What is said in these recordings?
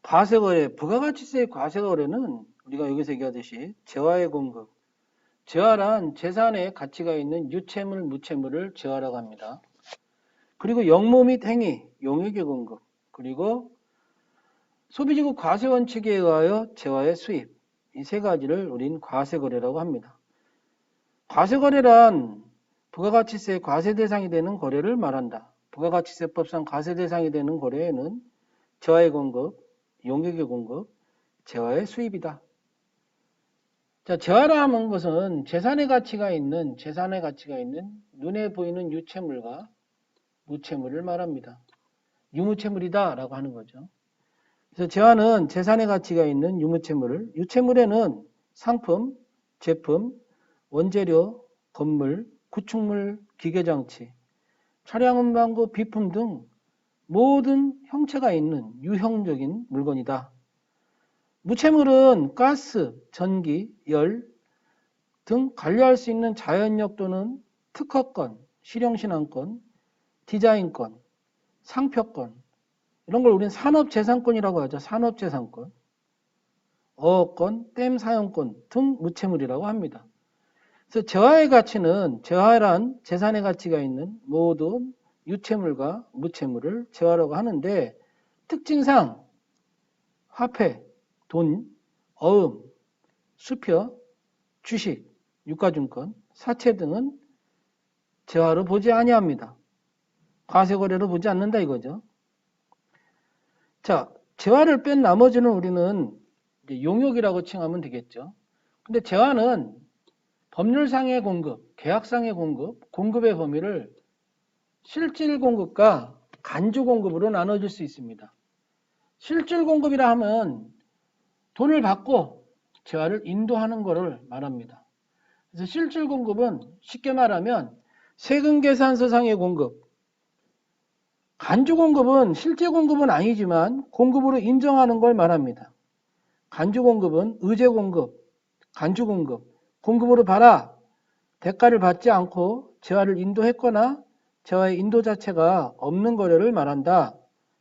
과세거래, 부가가치세의 과세거래는 우리가 여기서 얘기하듯이 재화의 공급, 재화란 재산의 가치가 있는 유채물, 무채물을 재화라고 합니다. 그리고 영무 및 행위, 용익의 공급, 그리고 소비지구 과세 원칙에 의하여 재화의 수입, 이 세 가지를 우린 과세거래라고 합니다. 과세거래란 부가가치세 과세 대상이 되는 거래를 말한다. 부가가치세법상 과세 대상이 되는 거래에는 재화의 공급, 용익의 공급, 재화의 수입이다. 자, 재화라 하는 것은 재산의 가치가 있는 눈에 보이는 유채물과 무채물을 말합니다. 유무채물이다 라고 하는 거죠. 그래서 재화는 재산의 가치가 있는 유무채물을, 유채물에는 상품, 제품, 원재료, 건물, 구축물, 기계장치, 차량 운반구, 비품 등 모든 형체가 있는 유형적인 물건이다. 무채물은 가스, 전기, 열 등 관리할 수 있는 자연력 또는 특허권, 실용신안권, 디자인권, 상표권, 이런 걸 우리는 산업재산권이라고 하죠. 산업재산권, 어업권, 댐 사용권 등 무채물이라고 합니다. 그래서 재화의 가치는 재화란 재산의 가치가 있는 모든 유채물과 무채물을 재화라고 하는데 특징상 화폐, 돈, 어음, 수표, 주식, 유가증권, 사채 등은 재화로 보지 아니합니다. 과세거래로 보지 않는다 이거죠. 자, 재화를 뺀 나머지는 우리는 이제 용역이라고 칭하면 되겠죠. 근데 재화는 법률상의 공급, 계약상의 공급, 공급의 범위를 실질 공급과 간주 공급으로 나눠질 수 있습니다. 실질 공급이라 하면 돈을 받고 재화를 인도하는 것을 말합니다. 그래서 실질 공급은 쉽게 말하면 세금 계산서상의 공급, 간주 공급은 실제 공급은 아니지만 공급으로 인정하는 걸 말합니다. 간주 공급은 의제 공급, 간주 공급, 공급으로 봐라. 대가를 받지 않고 재화를 인도했거나 재화의 인도 자체가 없는 거래를 말한다.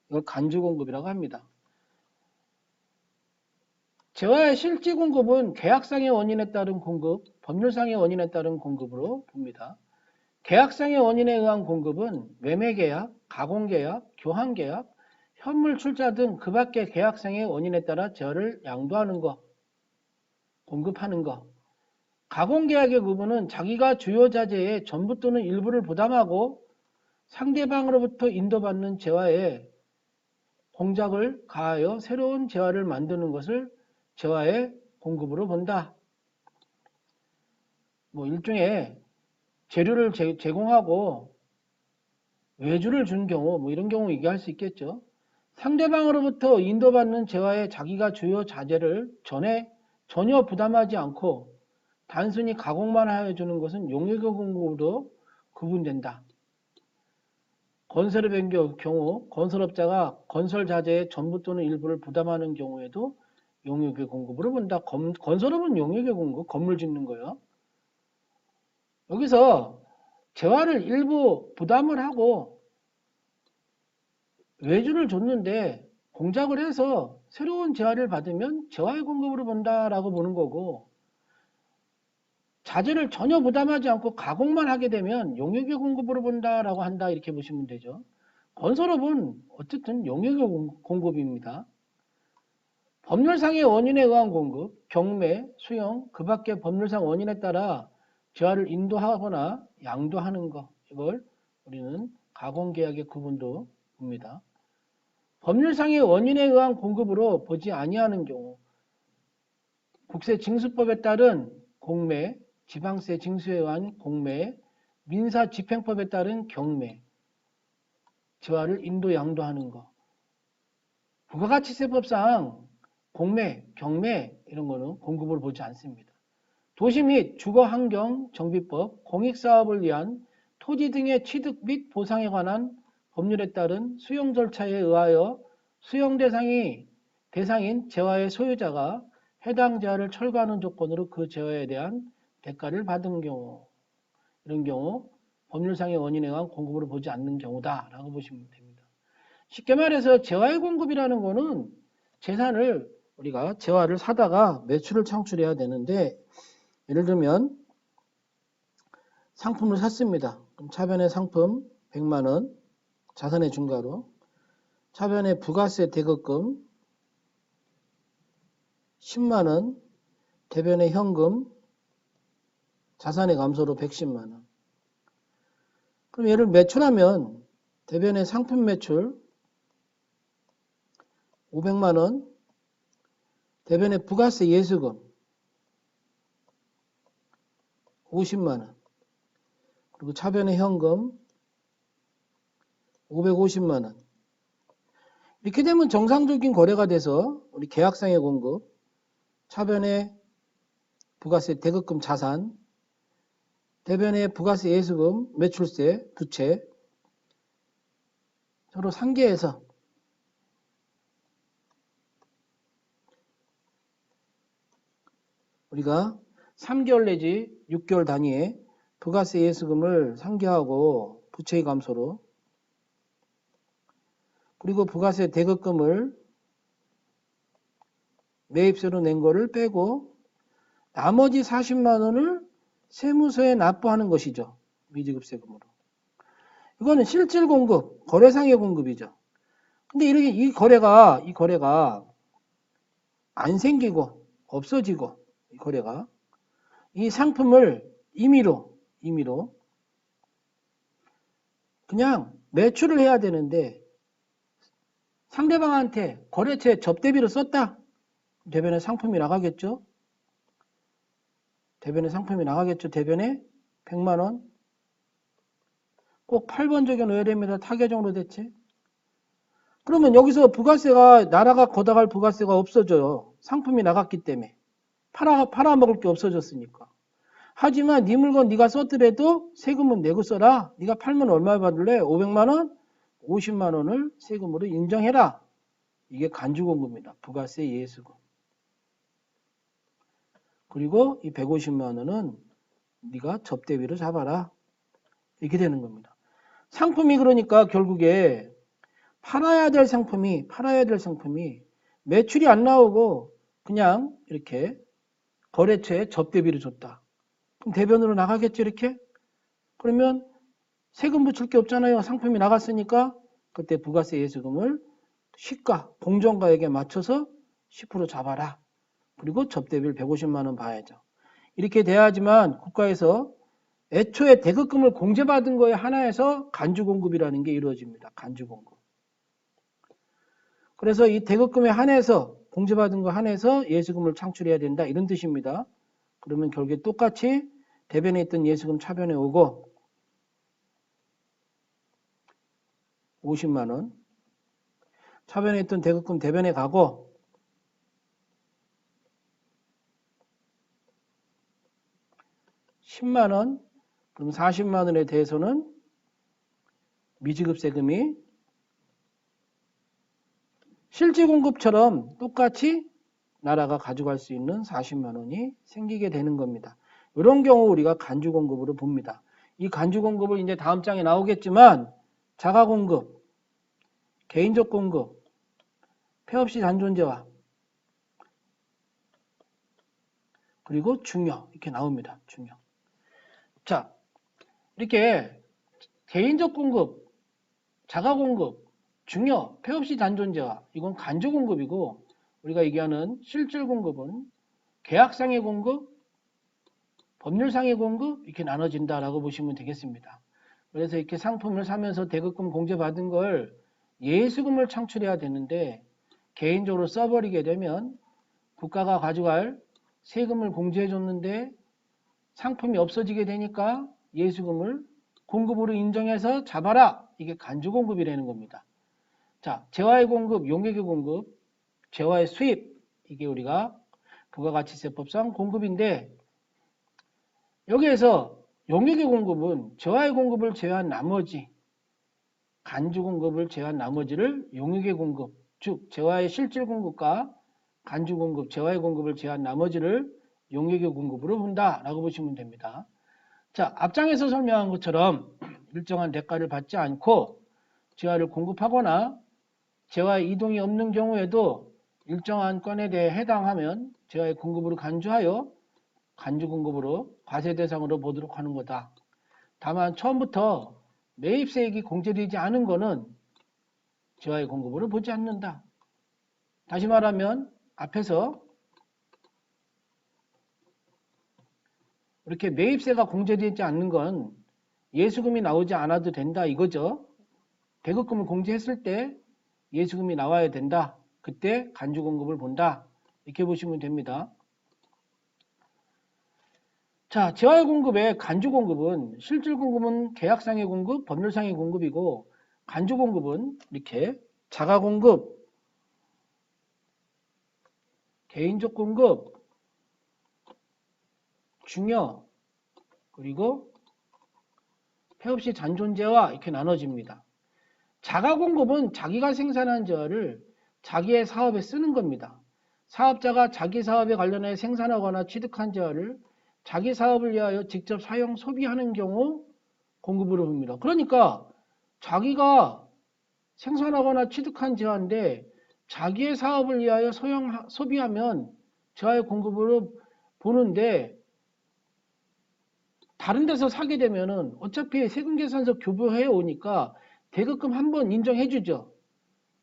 이걸 간주 공급이라고 합니다. 재화의 실제 공급은 계약상의 원인에 따른 공급, 법률상의 원인에 따른 공급으로 봅니다. 계약상의 원인에 의한 공급은 매매계약, 가공계약, 교환계약, 현물 출자 등 그 밖의 계약상의 원인에 따라 재화를 양도하는 것, 공급하는 것. 가공계약의 부분은 자기가 주요 자재의 전부 또는 일부를 부담하고 상대방으로부터 인도받는 재화에 공작을 가하여 새로운 재화를 만드는 것을 재화의 공급으로 본다. 일종의 재료를 제공하고 외주를 준 경우, 이런 경우 얘기할 수 있겠죠. 상대방으로부터 인도받는 재화에 자기가 주요 자재를 전혀 부담하지 않고 단순히 가공만 하여 주는 것은 용역의 공급으로 구분된다. 건설업의 경우 건설업자가 건설 자재의 전부 또는 일부를 부담하는 경우에도 용역의 공급으로 본다. 건설업은 용역의 공급, 건물 짓는 거예요. 여기서 재화를 일부 부담을 하고 외주를 줬는데 공작을 해서 새로운 재화를 받으면 재화의 공급으로 본다라고 보는 거고, 자재를 전혀 부담하지 않고 가공만 하게 되면 용역의 공급으로 본다라고 한다, 이렇게 보시면 되죠. 건설업은 어쨌든 용역의 공급입니다. 법률상의 원인에 의한 공급, 경매, 수용, 그 밖의 법률상 원인에 따라 재화를 인도하거나 양도하는 것, 이걸 우리는 가공계약의 구분도 봅니다. 법률상의 원인에 의한 공급으로 보지 아니하는 경우, 국세징수법에 따른 공매, 지방세 징수에 의한 공매, 민사집행법에 따른 경매, 재화를 인도 양도하는 것. 부가가치세법상 공매, 경매 이런 거는 공급을 보지 않습니다. 도시 및 주거환경정비법, 공익사업을 위한 토지 등의 취득 및 보상에 관한 법률에 따른 수용 절차에 의하여 수용 대상인 재화의 소유자가 해당 재화를 철거하는 조건으로 그 재화에 대한 대가를 받은 경우, 이런 경우 법률상의 원인에 의한 공급으로 보지 않는 경우다라고 보시면 됩니다. 쉽게 말해서 재화의 공급이라는 거는 재산을 우리가 재화를 사다가 매출을 창출해야 되는데, 예를 들면 상품을 샀습니다. 그럼 차변의 상품 100만 원, 자산의 증가로, 차변의 부가세 대급금 10만 원, 대변의 현금, 자산의 감소로 110만 원. 그럼 얘를 매출하면 대변의 상품 매출 500만 원, 대변의 부가세 예수금 50만 원, 그리고 차변의 현금 550만 원. 이렇게 되면 정상적인 거래가 돼서 우리 계약상의 공급, 차변의 부가세 대급금 자산, 대변의 부가세 예수금, 매출세, 부채 서로 상계해서 우리가 3개월 내지 6개월 단위에 부가세 예수금을 상계하고 부채의 감소로, 그리고 부가세 대급금을 매입세로 낸 거를 빼고 나머지 40만 원을 세무서에 납부하는 것이죠. 미지급세금으로. 이거는 실질 공급, 거래상의 공급이죠. 근데 이렇게 이 거래가 안 생기고 없어지고, 이 거래가 이 상품을 임의로 그냥 매출을 해야 되는데 상대방한테 거래처에 접대비로 썼다. 대변에 상품이 나가겠죠. 대변에 100만 원. 꼭 8번 적에 넣어야 됩니다. 타계정로 대체. 그러면 여기서 부가세가, 나라가 걷어갈 부가세가 없어져요. 상품이 나갔기 때문에. 팔아먹을 게 없어졌으니까. 하지만 네 물건 네가 썼더라도 세금은 내고 써라. 네가 팔면 얼마 받을래? 500만 원? 50만 원을 세금으로 인정해라. 이게 간주공급입니다. 부가세 예수금. 그리고 이 150만 원은 네가 접대비로 잡아라. 이렇게 되는 겁니다. 상품이 그러니까 결국에 팔아야 될 상품이 매출이 안 나오고 그냥 이렇게 거래처에 접대비를 줬다. 그럼 대변으로 나가겠죠, 이렇게? 그러면 세금 붙일 게 없잖아요. 상품이 나갔으니까 그때 부가세 예수금을 시가, 공정가액에 맞춰서 10% 잡아라. 그리고 접대비를 150만 원 봐야죠. 이렇게 돼야지만 국가에서 애초에 대급금을 공제받은 거에 한해서 간주공급이라는 게 이루어집니다. 간주공급. 그래서 이 대급금에 한해서, 공제받은 거 한해서 예수금을 창출해야 된다. 이런 뜻입니다. 그러면 결국에 똑같이 대변에 있던 예수금 차변에 오고 50만 원, 차변에 있던 대급금 대변에 가고 10만 원, 그럼 40만 원에 대해서는 미지급세금이 실지공급처럼 똑같이 나라가 가져갈 수 있는 40만 원이 생기게 되는 겁니다. 이런 경우 우리가 간주공급으로 봅니다. 이 간주공급을 이제 다음 장에 나오겠지만 자가공급, 개인적 공급, 폐업시 잔존재화, 그리고 중요 이렇게 나옵니다. 중요. 자, 이렇게 개인적 공급, 자가공급, 중요, 폐업시 잔존재화 이건 간주공급이고 우리가 얘기하는 실질 공급은 계약상의 공급, 법률상의 공급 이렇게 나눠진다라고 보시면 되겠습니다. 그래서 이렇게 상품을 사면서 대급금 공제받은 걸 예수금을 창출해야 되는데 개인적으로 써버리게 되면 국가가 가져갈 세금을 공제해 줬는데 상품이 없어지게 되니까 예수금을 공급으로 인정해서 잡아라. 이게 간주공급이라는 겁니다. 자, 재화의 공급, 용역의 공급, 재화의 수입 이게 우리가 부가가치세법상 공급인데 여기에서 용역의 공급은 재화의 공급을 제외한 나머지 간주공급을 제외한 나머지를 용역의 공급, 즉 재화의 실질 공급과 간주공급, 재화의 공급을 제외한 나머지를 용역의 공급으로 본다라고 보시면 됩니다. 자, 앞장에서 설명한 것처럼 일정한 대가를 받지 않고 재화를 공급하거나 재화의 이동이 없는 경우에도 일정한 건에 대해 해당하면 제와의 공급으로 간주하여 간주 공급으로 과세 대상으로 보도록 하는 거다. 다만 처음부터 매입세액이 공제되지 않은 거는 제와의 공급으로 보지 않는다. 다시 말하면 앞에서 이렇게 매입세가 공제되지 않는 건 예수금이 나오지 않아도 된다 이거죠. 대급금을 공제했을 때 예수금이 나와야 된다. 그때 간주 공급을 본다. 이렇게 보시면 됩니다. 자, 재화의 공급의 간주 공급은 실질 공급은 계약상의 공급, 법률상의 공급이고 간주 공급은 이렇게 자가 공급, 개인적 공급, 중여, 그리고 폐업시 잔존재화 이렇게 나눠집니다. 자가 공급은 자기가 생산한 재화를 자기의 사업에 쓰는 겁니다. 사업자가 자기 사업에 관련해 생산하거나 취득한 재화를 자기 사업을 위하여 직접 사용, 소비하는 경우 공급으로 봅니다. 그러니까 자기가 생산하거나 취득한 재화인데 자기의 사업을 위하여 소비하면 재화의 공급으로 보는데 다른 데서 사게 되면은 어차피 세금계산서 교부해 오니까 대급금 한번 인정해 주죠.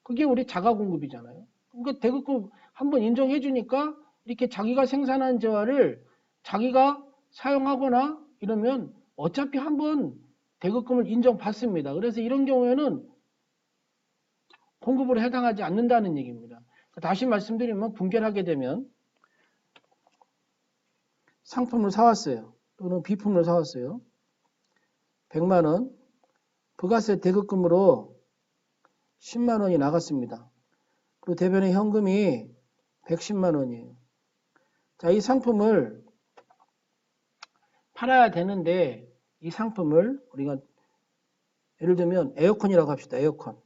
그게 우리 자가공급이잖아요. 그러니까 대급금 한번 인정해 주니까 이렇게 자기가 생산한 재화를 자기가 사용하거나 이러면 어차피 한번 대급금을 인정받습니다. 그래서 이런 경우에는 공급으로 해당하지 않는다는 얘기입니다. 다시 말씀드리면 분결하게 되면 상품을 사왔어요. 또는 비품을 사왔어요. 100만 원 부가세 대급금으로 10만 원이 나갔습니다. 그리고 대변의 현금이 110만 원이에요. 자, 이 상품을 팔아야 되는데 이 상품을 우리가 예를 들면 에어컨이라고 합시다. 에어컨.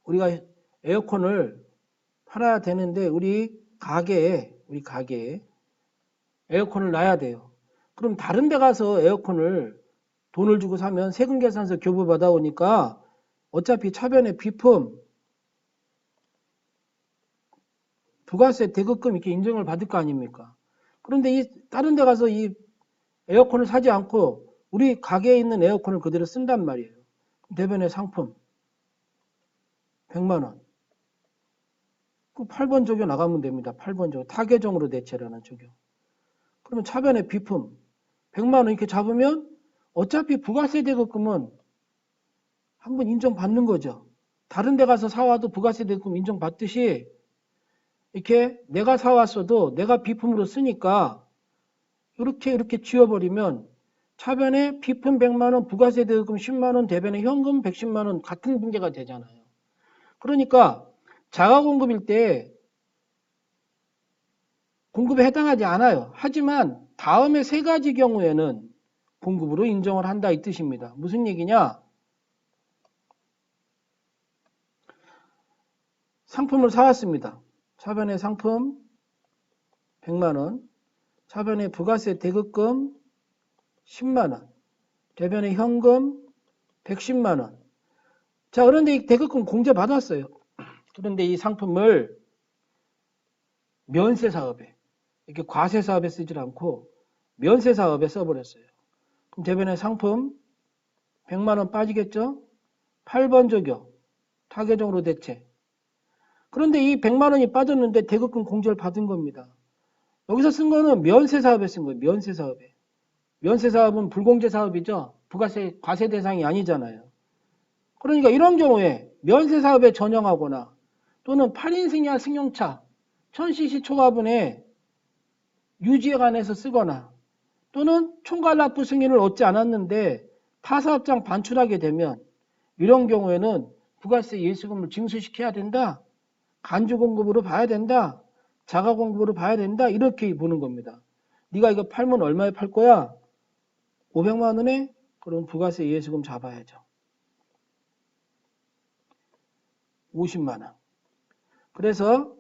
우리가 에어컨을 팔아야 되는데 우리 가게에 에어컨을 놔야 돼요. 그럼 다른 데 가서 에어컨을 돈을 주고 사면 세금계산서 교부 받아오니까 어차피 차변의 비품, 부가세 대급금 이렇게 인정을 받을 거 아닙니까? 그런데 이 다른 데 가서 이 에어컨을 사지 않고 우리 가게에 있는 에어컨을 그대로 쓴단 말이에요. 대변의 상품 100만 원. 그 8번 적용 나가면 됩니다. 8번 적용. 타계정으로 대체라는 적용. 그러면 차변의 비품 100만 원 이렇게 잡으면 어차피 부가세 대급금은 한번 인정받는 거죠. 다른 데 가서 사와도 부가세 대급금 인정받듯이 이렇게 내가 사왔어도 내가 비품으로 쓰니까 이렇게 지워버리면 차변에 비품 100만 원, 부가세 대급금 10만 원, 대변에 현금 110만 원 같은 붕괴가 되잖아요. 그러니까 자가공급일 때 공급에 해당하지 않아요. 하지만 다음에 세 가지 경우에는 공급으로 인정을 한다 이 뜻입니다. 무슨 얘기냐? 상품을 사왔습니다. 차변의 상품 100만 원, 차변의 부가세 대급금 10만 원, 대변의 현금 110만 원. 자, 그런데 이 대급금 공제 받았어요. 그런데 이 상품을 면세 사업에 이렇게 과세 사업에 쓰질 않고 면세 사업에 써버렸어요. 그럼 대변의 상품 100만 원 빠지겠죠? 8번 적용, 타계정으로 대체. 그런데 이 100만 원이 빠졌는데 대급금 공제를 받은 겁니다. 여기서 쓴 거는 면세 사업에 쓴 거예요. 면세 사업에. 면세 사업은 불공제 사업이죠. 부가세, 과세 대상이 아니잖아요. 그러니까 이런 경우에 면세 사업에 전형하거나 또는 8인승 이하 승용차 1000cc 초과분에 유지에 관해서 쓰거나 또는 총괄납부 승인을 얻지 않았는데 타사업장 반출하게 되면 이런 경우에는 부가세 예수금을 징수시켜야 된다. 간주공급으로 봐야 된다. 자가공급으로 봐야 된다. 이렇게 보는 겁니다. 네가 이거 팔면 얼마에 팔 거야? 500만 원에? 그럼 부가세 예수금 잡아야죠. 50만 원. 그래서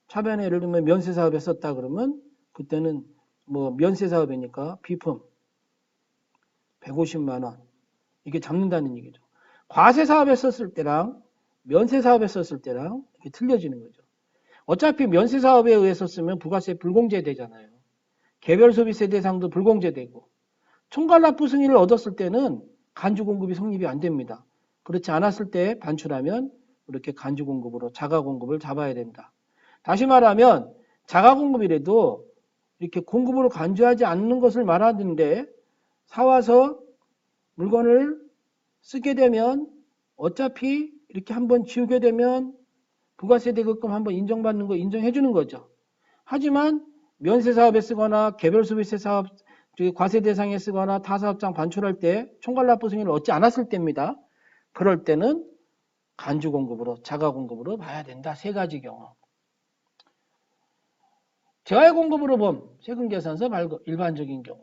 차변에 예를 들면 면세 사업에 썼다 그러면 그때는 뭐 면세 사업이니까 비품 150만 원 이게 잡는다는 얘기죠. 과세 사업에 썼을 때랑 면세 사업에 썼을 때랑 이렇게 틀려지는 거죠. 어차피 면세 사업에 의해서 쓰면 부가세 불공제 되잖아요. 개별 소비세 대상도 불공제 되고 총괄납부 승인을 얻었을 때는 간주 공급이 성립이 안 됩니다. 그렇지 않았을 때 반출하면 이렇게 간주 공급으로 자가 공급을 잡아야 된다. 다시 말하면 자가 공급이라도 이렇게 공급으로 간주하지 않는 것을 말하는데 사와서 물건을 쓰게 되면 어차피 이렇게 한번 지우게 되면 부가세 대급금 한번 인정받는 거 인정해 주는 거죠. 하지만 면세 사업에 쓰거나 개별 소비세 사업 과세 대상에 쓰거나 타사업장 반출할 때 총괄납부 승인을 얻지 않았을 때입니다. 그럴 때는 간주 공급으로 자가 공급으로 봐야 된다. 세 가지 경우. 재화의 공급으로 봄 세금 계산서 발급 일반적인 경우.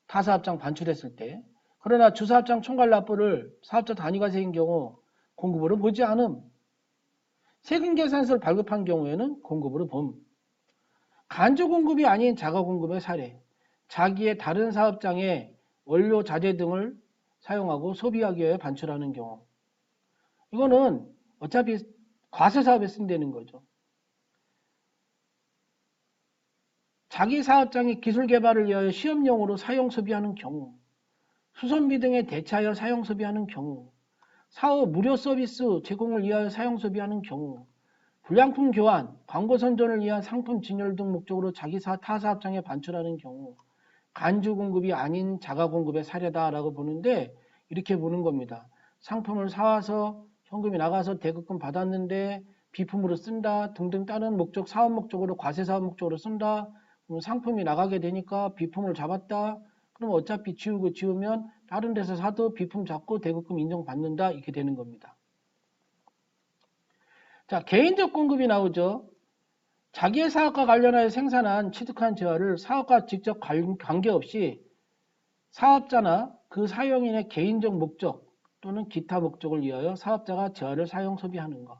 타사업장 반출했을 때. 그러나 주사업장 총괄납부를 사업자 단위과세인 경우 공급으로 보지 않음. 세금 계산서를 발급한 경우에는 공급으로 봄. 간주 공급이 아닌 자가 공급의 사례. 자기의 다른 사업장에 원료, 자재 등을 사용하고 소비하기 위해 반출하는 경우. 이거는 어차피 과세 사업에 쓴다는 거죠. 자기 사업장의 기술 개발을 위하여 시험용으로 사용 소비하는 경우. 수선비 등에 대체하여 사용 소비하는 경우. 사업 무료 서비스 제공을 위하여 사용 소비하는 경우. 불량품 교환, 광고 선전을 위한 상품 진열 등 목적으로 자기 타 사업장에 반출하는 경우 간주 공급이 아닌 자가 공급의 사례다라고 보는데 이렇게 보는 겁니다. 상품을 사와서 현금이 나가서 대급금 받았는데 비품으로 쓴다 등등 다른 목적 사업 목적으로 과세 사업 목적으로 쓴다. 그럼 상품이 나가게 되니까 비품을 잡았다. 그럼 어차피 지우면 다른 데서 사도 비품 잡고 대급금 인정받는다 이렇게 되는 겁니다. 자, 개인적 공급이 나오죠. 자기의 사업과 관련하여 생산한 취득한 재화를 사업과 직접 관계없이 사업자나 그 사용인의 개인적 목적 또는 기타 목적을 위하여 사업자가 재화를 사용 소비하는 것.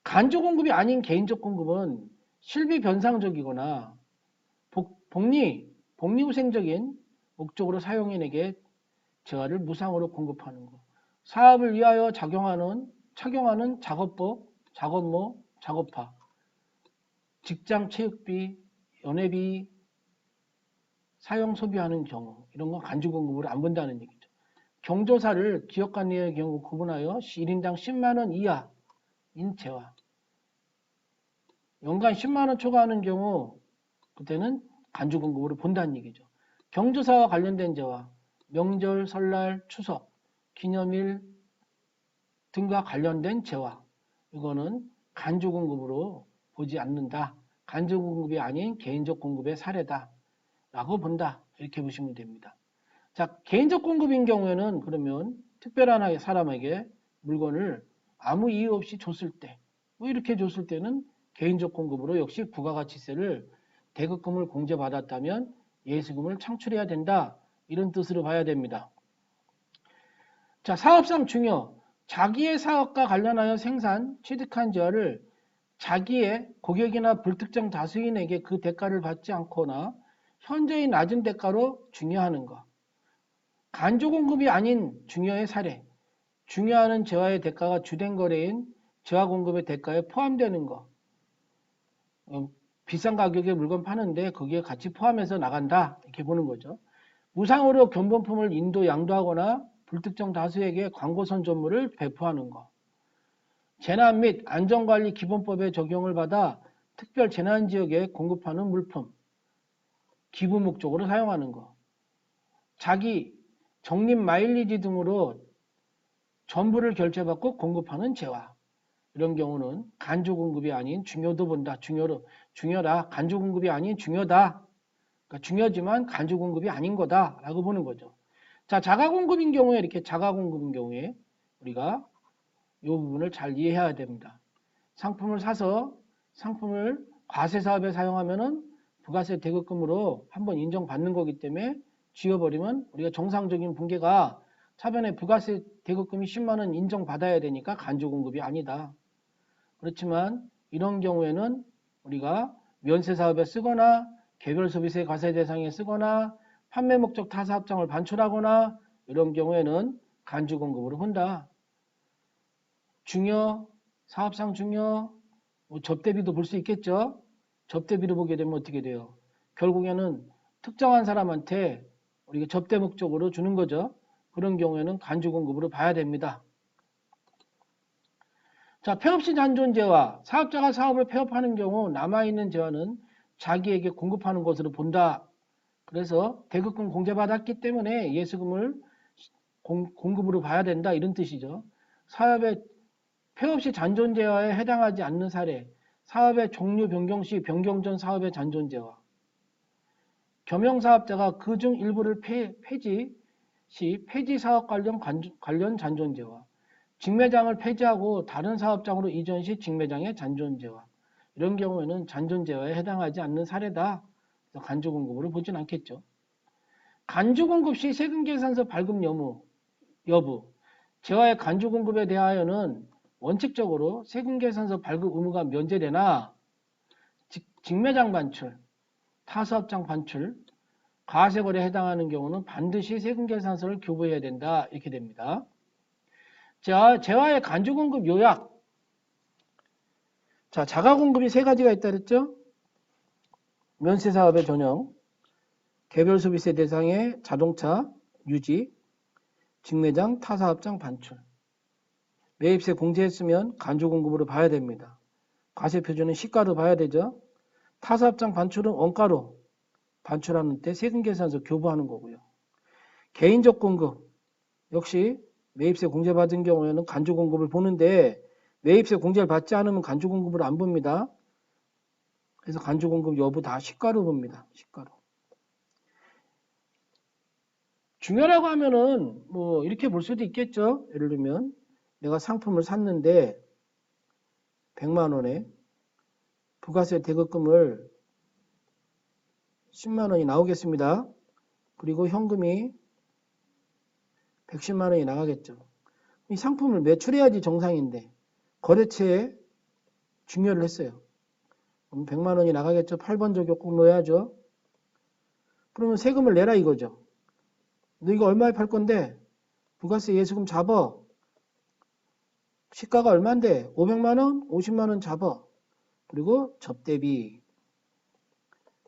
간주 공급이 아닌 개인적 공급은 실비 변상적이거나 복리후생적인 목적으로 사용인에게 재화를 무상으로 공급하는 것. 사업을 위하여 착용하는 작업복, 작업모, 작업화, 직장 체육비, 연회비, 사용 소비하는 경우 이런 건 간주 공급으로 안 본다는 얘기죠. 경조사를 기업 간의 경우 구분하여 1인당 10만 원 이하인 재화. 연간 10만 원 초과하는 경우 그때는 간주 공급으로 본다는 얘기죠. 경조사와 관련된 재화, 명절, 설날, 추석, 기념일 등과 관련된 재화. 이거는 간주 공급으로 보지 않는다. 간주 공급이 아닌 개인적 공급의 사례다. 라고 본다. 이렇게 보시면 됩니다. 자, 개인적 공급인 경우에는 그러면 특별한 사람에게 물건을 아무 이유 없이 줬을 때, 뭐 이렇게 줬을 때는 개인적 공급으로 역시 부가가치세를 대급금을 공제받았다면 예수금을 창출해야 된다. 이런 뜻으로 봐야 됩니다. 자, 사업상 중요. 자기의 사업과 관련하여 생산, 취득한 재화를 자기의 고객이나 불특정 다수인에게 그 대가를 받지 않거나 현저히 낮은 대가로 중요하는 것. 간주 공급이 아닌 중요의 사례. 중요하는 재화의 대가가 주된 거래인 재화 공급의 대가에 포함되는 것. 비싼 가격에 물건 파는데 거기에 같이 포함해서 나간다. 이렇게 보는 거죠. 무상으로 견본품을 인도, 양도하거나 불특정 다수에게 광고 선전물을 배포하는 것. 재난 및 안전관리 기본법의 적용을 받아 특별 재난지역에 공급하는 물품. 기부 목적으로 사용하는 것. 자기 적립 마일리지 등으로 전부를 결제받고 공급하는 재화. 이런 경우는 간주 공급이 아닌 중요도 본다. 중요다. 간주 공급이 아닌 중요다. 그러니까 중요하지만 간주 공급이 아닌 거다라고 보는 거죠. 자, 자가 공급인 경우에 이렇게 자가 공급인 경우에 우리가 이 부분을 잘 이해해야 됩니다. 상품을 사서 상품을 과세 사업에 사용하면은 부가세 대급금으로 한번 인정받는 거기 때문에 지워버리면 우리가 정상적인 분계가 차변에 부가세 대급금이 10만 원 인정받아야 되니까 간주 공급이 아니다. 그렇지만 이런 경우에는 우리가 면세 사업에 쓰거나 개별 소비세 과세 대상에 쓰거나 판매 목적 타사업장을 반출하거나 이런 경우에는 간주 공급으로 본다. 중요, 사업상 중요, 뭐 접대비도 볼 수 있겠죠. 접대비를 보게 되면 어떻게 돼요? 결국에는 특정한 사람한테 우리가 접대 목적으로 주는 거죠. 그런 경우에는 간주 공급으로 봐야 됩니다. 자, 폐업시 잔존재화. 사업자가 사업을 폐업하는 경우 남아있는 재화는 자기에게 공급하는 것으로 본다. 그래서 대급금 공제받았기 때문에 예수금을 공급으로 봐야 된다. 이런 뜻이죠. 사업의 폐업시 잔존재화에 해당하지 않는 사례. 사업의 종류 변경 시 변경 전 사업의 잔존재화. 겸용사업자가 그중 일부를 폐지 시 폐지사업 관련 잔존재화. 직매장을 폐지하고 다른 사업장으로 이전 시 직매장의 잔존재화. 이런 경우에는 잔존재화에 해당하지 않는 사례다. 그래서 간주공급으로 보진 않겠죠. 간주공급 시 세금계산서 발급 여부. 재화의 간주공급에 대하여는 원칙적으로 세금계산서 발급 의무가 면제되나 직매장 반출, 타사업장 반출, 과세거래에 해당하는 경우는 반드시 세금계산서를 교부해야 된다. 이렇게 됩니다. 자, 재화의 간주공급 요약. 자, 자가공급이 세 가지가 있다 그랬죠? 면세사업의 전형, 개별소비세 대상의 자동차 유지, 직매장, 타사업장 반출. 매입세 공제했으면 간주공급으로 봐야 됩니다. 과세표준은 시가로 봐야 되죠. 타사업장 반출은 원가로 반출하는 때 세금계산서 교부하는 거고요. 개인적 공급 역시 매입세 공제받은 경우에는 간주공급을 보는데 매입세 공제를 받지 않으면 간주공급을 안 봅니다. 그래서 간주공급 여부 다 시가로 봅니다. 시가로. 중요하다고 하면은 뭐 이렇게 볼 수도 있겠죠. 예를 들면 내가 상품을 샀는데 100만 원에 부가세 대급금을 10만 원이 나오겠습니다. 그리고 현금이 110만 원이 나가겠죠. 이 상품을 매출해야지 정상인데 거래처에 중요를 했어요. 그럼 100만 원이 나가겠죠. 8번 적용 꼭 넣어야죠. 그러면 세금을 내라 이거죠. 너 이거 얼마에 팔 건데 부가세 예수금 잡아. 시가가 얼마인데 500만 원, 50만 원 잡아. 그리고 접대비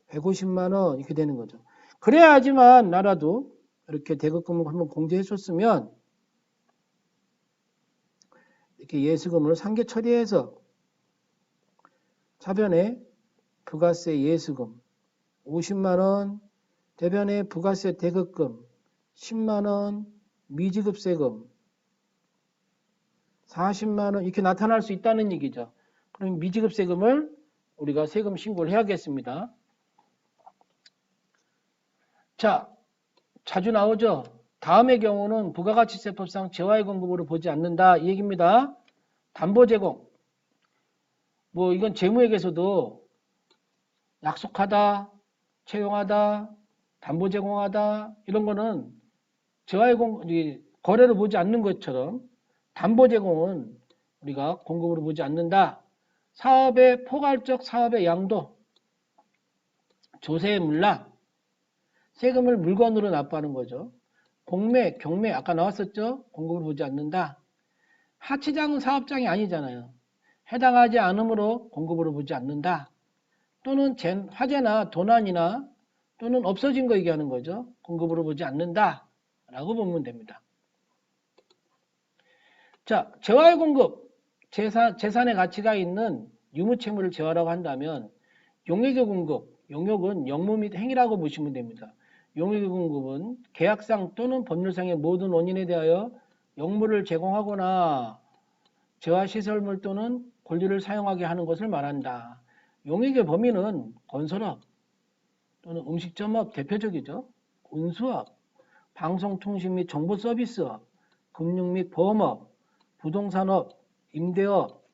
150만 원 이렇게 되는 거죠. 그래야지만 나라도 이렇게 대급금을 한번 공제했었으면 이렇게 예수금을 상계 처리해서 차변에 부가세 예수금 50만 원, 대변에 부가세 대급금 10만 원, 미지급세금 40만 원 이렇게 나타날 수 있다는 얘기죠. 그럼 미지급세금을 우리가 세금 신고를 해야겠습니다. 자, 자주 나오죠. 다음의 경우는 부가가치세법상 재화의 공급으로 보지 않는다 이 얘기입니다. 담보 제공. 뭐 이건 재무에게서도 약속하다, 채용하다, 담보 제공하다 이런 거는 재화의 거래를 보지 않는 것처럼 담보 제공은 우리가 공급으로 보지 않는다. 사업의 포괄적 사업의 양도, 조세의 물납, 세금을 물건으로 납부하는 거죠. 공매, 경매 아까 나왔었죠? 공급을 보지 않는다. 하치장은 사업장이 아니잖아요. 해당하지 않으므로 공급으로 보지 않는다. 또는 화재나 도난이나 또는 없어진 거 얘기하는 거죠. 공급으로 보지 않는다. 라고 보면 됩니다. 자, 재화의 공급, 재산의 가치가 있는 유무채무를 재화라고 한다면 용역의 공급, 용역은 영무 및 행위라고 보시면 됩니다. 용역의 공급은 계약상 또는 법률상의 모든 원인에 대하여 영무를 제공하거나 재화시설물 또는 권리를 사용하게 하는 것을 말한다. 용역의 범위는 건설업 또는 음식점업 대표적이죠. 운수업, 방송통신 및 정보서비스업, 금융 및 보험업, 부동산업, 임대업,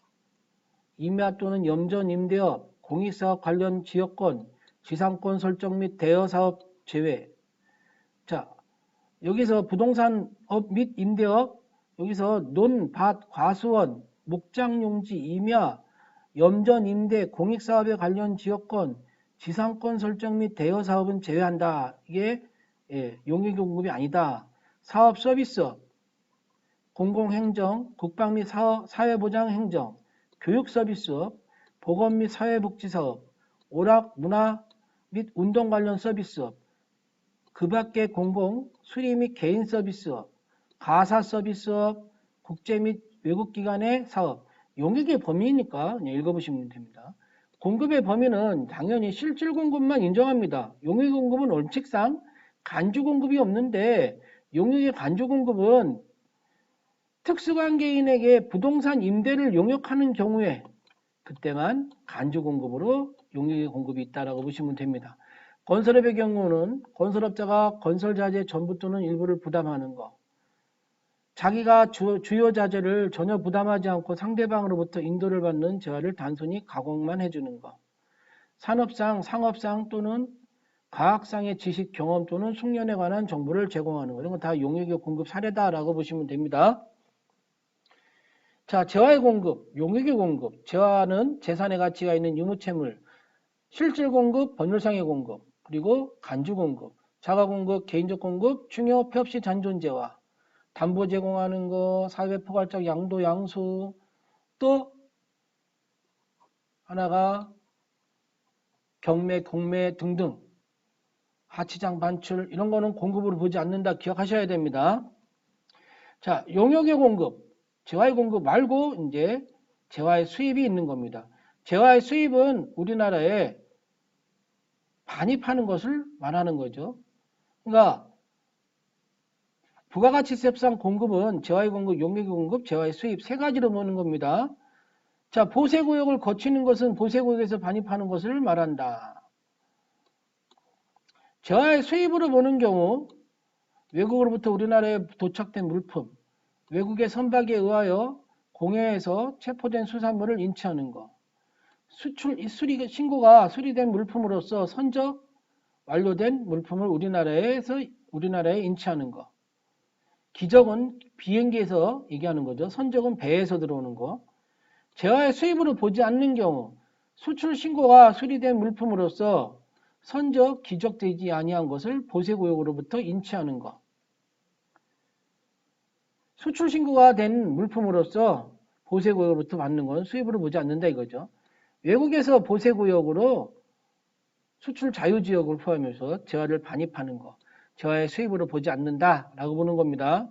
임야 또는 염전 임대업, 공익사업 관련 지역권, 지상권 설정 및 대여사업 제외. 자, 여기서 부동산업 및 임대업, 여기서 논, 밭, 과수원, 목장용지, 임야, 염전 임대, 공익사업에 관련 지역권, 지상권 설정 및 대여사업은 제외한다. 이게 용역의 공급이 아니다. 사업 서비스업, 공공행정, 국방 및 사회보장행정, 교육서비스업, 보건 및 사회복지사업, 오락, 문화 및 운동 관련 서비스업, 그 밖에 공공, 수리 및 개인 서비스업, 가사 서비스업, 국제 및 외국기관의 사업, 용역의 범위니까 그냥 읽어보시면 됩니다. 공급의 범위는 당연히 실질 공급만 인정합니다. 용역 공급은 원칙상 간주 공급이 없는데 용역의 간주 공급은 특수관계인에게 부동산 임대를 용역하는 경우에 그때만 간주 공급으로 용역의 공급이 있다라고 보시면 됩니다. 건설업의 경우는 건설업자가 건설 자재 전부 또는 일부를 부담하는 것, 자기가 주요 자재를 전혀 부담하지 않고 상대방으로부터 인도를 받는 재화를 단순히 가공만 해주는 것, 산업상, 상업상 또는 과학상의 지식, 경험 또는 숙련에 관한 정보를 제공하는 것, 이런 건 다 용역의 공급 사례다라고 보시면 됩니다. 자, 재화의 공급, 용역의 공급. 재화는 재산의 가치가 있는 유무채물, 실질 공급, 법률상의 공급, 그리고 간주 공급, 자가 공급, 개인적 공급, 중요 폐업시 잔존 재화, 담보 제공하는 거, 사회 포괄적 양도 양수, 또 하나가 경매, 공매 등등, 하치장 반출, 이런 거는 공급으로 보지 않는다 기억하셔야 됩니다. 자, 용역의 공급, 재화의 공급 말고 이제 재화의 수입이 있는 겁니다. 재화의 수입은 우리나라에 반입하는 것을 말하는 거죠. 그러니까 부가가치세법상 공급은 재화의 공급, 용역의 공급, 재화의 수입 세 가지로 보는 겁니다. 자, 보세구역을 거치는 것은 보세구역에서 반입하는 것을 말한다. 재화의 수입으로 보는 경우 외국으로부터 우리나라에 도착된 물품, 외국의 선박에 의하여 공해에서 체포된 수산물을 인치하는 것, 수리 신고가 수리된 물품으로서 선적 완료된 물품을 우리나라에 인치하는 것, 기적은 비행기에서 얘기하는 거죠. 선적은 배에서 들어오는 거. 재화의 수입으로 보지 않는 경우 수출 신고가 수리된 물품으로서 선적, 기적되지 아니한 것을 보세구역으로부터 인치하는 것. 수출 신고가 된 물품으로서 보세구역으로부터 받는 건 수입으로 보지 않는다 이거죠. 외국에서 보세구역으로 수출 자유지역을 포함해서 재화를 반입하는 것, 재화의 수입으로 보지 않는다라고 보는 겁니다.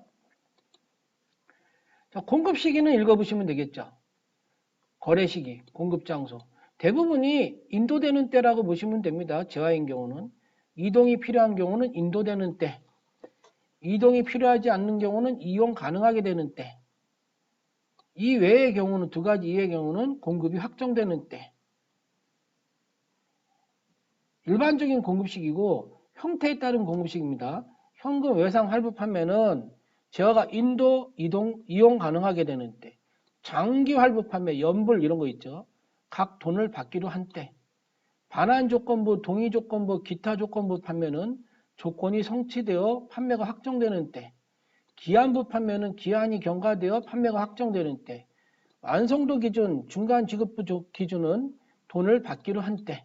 자, 공급 시기는 읽어보시면 되겠죠. 거래 시기, 공급 장소. 대부분이 인도되는 때라고 보시면 됩니다. 재화인 경우는. 이동이 필요한 경우는 인도되는 때. 이동이 필요하지 않는 경우는 이용 가능하게 되는 때. 이 외의 경우는 두 가지 이외의 경우는 공급이 확정되는 때. 일반적인 공급식이고 형태에 따른 공급식입니다. 현금 외상 할부 판매는 재화가 이용 가능하게 되는 때. 장기 할부 판매, 연불 이런 거 있죠. 각 돈을 받기로 한 때. 반환 조건부, 동의 조건부, 기타 조건부 판매는 조건이 성취되어 판매가 확정되는 때. 기한부 판매는 기한이 경과되어 판매가 확정되는 때. 완성도 기준, 중간 지급부 기준은 돈을 받기로 한 때.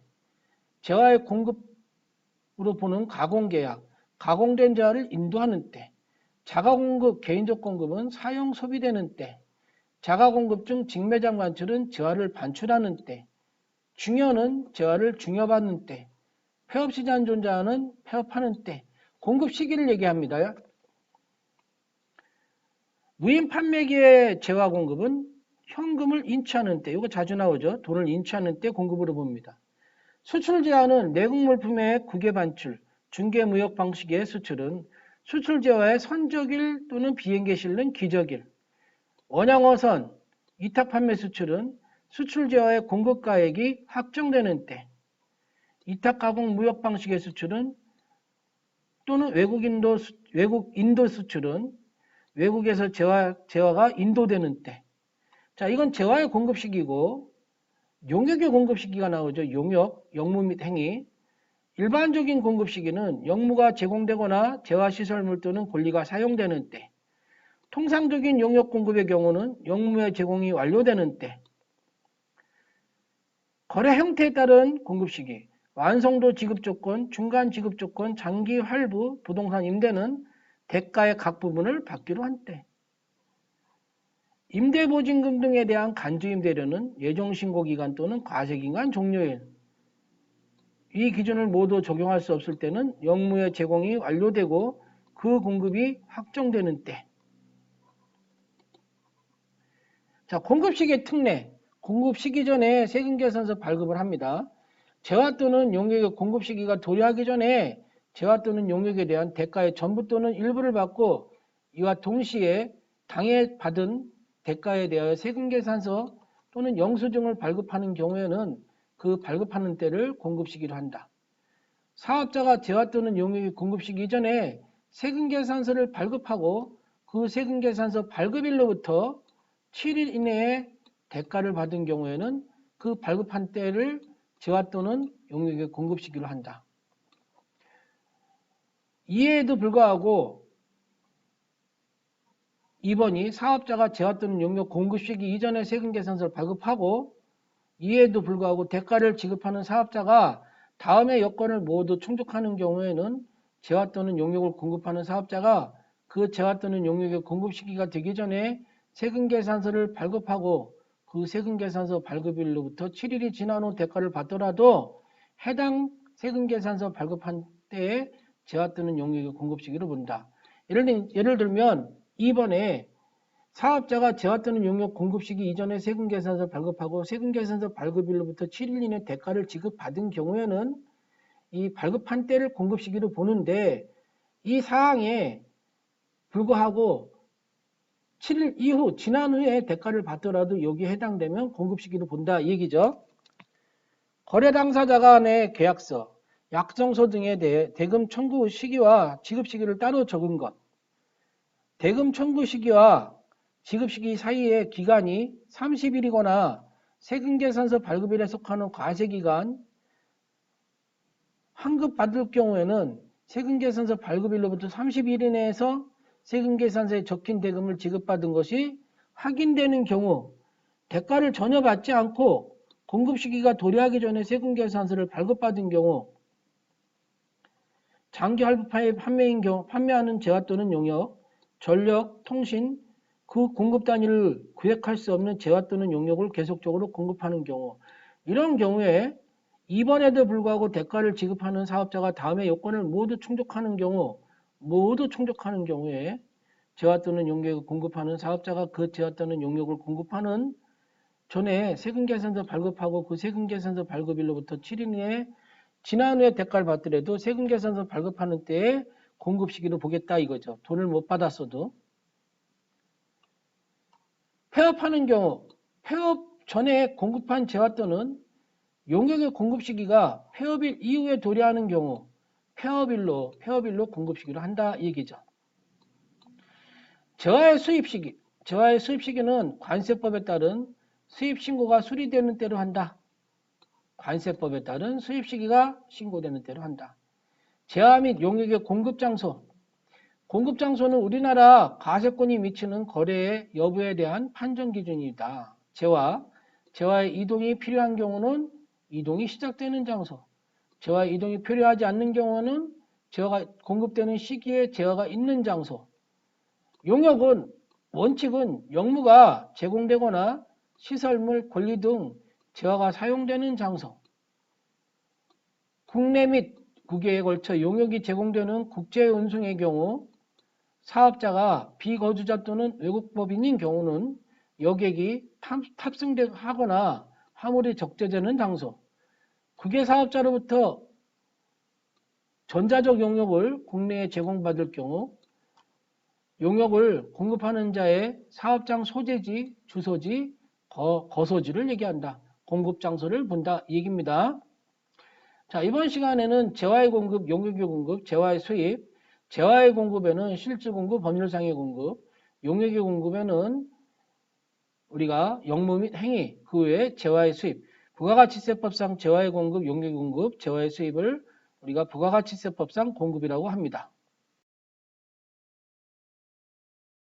재화의 공급으로 보는 가공계약, 가공된 재화를 인도하는 때. 자가공급, 개인적 공급은 사용 소비되는 때. 자가공급 중 직매장 반출은 재화를 반출하는 때. 중여는 재화를 중여받는 때. 폐업시 잔존자는 폐업하는 때. 공급 시기를 얘기합니다. 무인 판매기의 재화 공급은 현금을 인치하는 때, 이거 자주 나오죠. 돈을 인치하는 때 공급으로 봅니다. 수출 재화는 내국 물품의 국외 반출, 중개 무역 방식의 수출은 수출 재화의 선적일 또는 비행기에 실는 기적일, 원양어선, 이탁 판매 수출은 수출 재화의 공급가액이 확정되는 때, 이탁 가공 무역 방식의 수출은 또는 외국 인도 수출은 외국에서 재화가 인도되는 때. 자, 이건 재화의 공급 시기고 용역의 공급 시기가 나오죠. 용역, 영무 및 행위. 일반적인 공급 시기는 영무가 제공되거나 재화시설물 또는 권리가 사용되는 때. 통상적인 용역 공급의 경우는 영무의 제공이 완료되는 때. 거래 형태에 따른 공급 시기. 완성도 지급 조건, 중간 지급 조건, 장기 할부, 부동산 임대는 대가의 각 부분을 받기로 한 때. 임대보증금 등에 대한 간주임대료는 예정신고기간 또는 과세기간 종료일. 이 기준을 모두 적용할 수 없을 때는 영무의 제공이 완료되고 그 공급이 확정되는 때. 자, 공급시기의 특례. 공급시기 전에 세금계산서 발급을 합니다. 재화 또는 용역의 공급시기가 도래하기 전에 재화 또는 용역에 대한 대가의 전부 또는 일부를 받고 이와 동시에 당해 받은 대가에 대하여 세금계산서 또는 영수증을 발급하는 경우에는 그 발급하는 때를 공급시기로 한다. 사업자가 재화 또는 용역의 공급시기 이전에 세금계산서를 발급하고 그 세금계산서 발급일로부터 7일 이내에 대가를 받은 경우에는 그 발급한 때를 재화 또는 용역의 공급시기로 한다. 이에도 불구하고 2번이 사업자가 재화 또는 용역 공급시기 이전에 세금계산서를 발급하고 이에도 불구하고 대가를 지급하는 사업자가 다음의 여건을 모두 충족하는 경우에는 재화 또는 용역을 공급하는 사업자가 그 재화 또는 용역의 공급시기가 되기 전에 세금계산서를 발급하고 그 세금계산서 발급일로부터 7일이 지난 후 대가를 받더라도 해당 세금계산서 발급한 때에 재화 또는 용역의 공급시기로 본다. 예를 들면 2번에 사업자가 재화 또는 용역 공급시기 이전에 세금계산서 발급하고 세금계산서 발급일로부터 7일 이내 대가를 지급받은 경우에는 이 발급한 때를 공급시기로 보는데 이 사항에 불구하고 7일 이후 지난 후에 대가를 받더라도 여기에 해당되면 공급시기로 본다 이 얘기죠. 거래 당사자 간의 계약서, 약정서 등에 대해 대금 청구 시기와 지급 시기를 따로 적은 것. 대금 청구 시기와 지급 시기 사이의 기간이 30일이거나 세금계산서 발급일에 속하는 과세기간 환급받을 경우에는 세금계산서 발급일로부터 30일 이내에서 세금계산서에 적힌 대금을 지급받은 것이 확인되는 경우 대가를 전혀 받지 않고 공급시기가 도래하기 전에 세금계산서를 발급받은 경우 장기 할부파의 판매인 경우 판매하는 재화 또는 용역, 전력, 통신, 그 공급 단위를 구획할 수 없는 재화 또는 용역을 계속적으로 공급하는 경우 이런 경우에 2번에도 불구하고 대가를 지급하는 사업자가 다음의 요건을 모두 충족하는 경우에 재화 또는 용역을 공급하는 사업자가 그 재화 또는 용역을 공급하는 전에 세금계산서 발급하고 그 세금계산서 발급일로부터 7일 이내에 지난 후에 대가를 받더라도 세금계산서 발급하는 때에 공급시기로 보겠다 이거죠. 돈을 못 받았어도. 폐업하는 경우 폐업 전에 공급한 재화 또는 용역의 공급시기가 폐업일 이후에 도래하는 경우 폐업일로 공급시기로 한다 이 얘기죠. 재화의 수입시기. 재화의 수입시기는 관세법에 따른 수입신고가 수리되는 때로 한다. 관세법에 따른 수입시기가 신고되는 때로 한다. 재화 및 용역의 공급장소. 공급장소는 우리나라 과세권이 미치는 거래의 여부에 대한 판정 기준이다. 재화의 이동이 필요한 경우는 이동이 시작되는 장소. 재화의 이동이 필요하지 않는 경우는 재화가 공급되는 시기에 재화가 있는 장소. 용역은 원칙은 영무가 제공되거나 시설물, 권리 등 재화가 사용되는 장소. 국내 및 국외에 걸쳐 용역이 제공되는 국제운송의 경우 사업자가 비거주자 또는 외국법인인 경우는 여객이 탑승하거나 화물이 적재되는 장소. 국외 사업자로부터 전자적 용역을 국내에 제공받을 경우 용역을 공급하는 자의 사업장 소재지, 주소지, 거소지를 얘기한다. 공급장소를 본다 이 얘기입니다. 자, 이번 시간에는 재화의 공급, 용역의 공급, 재화의 수입, 재화의 공급에는 실질 공급, 법률상의 공급, 용역의 공급에는 우리가 영무 및 행위, 그 외에 재화의 수입, 부가가치세법상 재화의 공급, 용역의 공급, 재화의 수입을 우리가 부가가치세법상 공급이라고 합니다.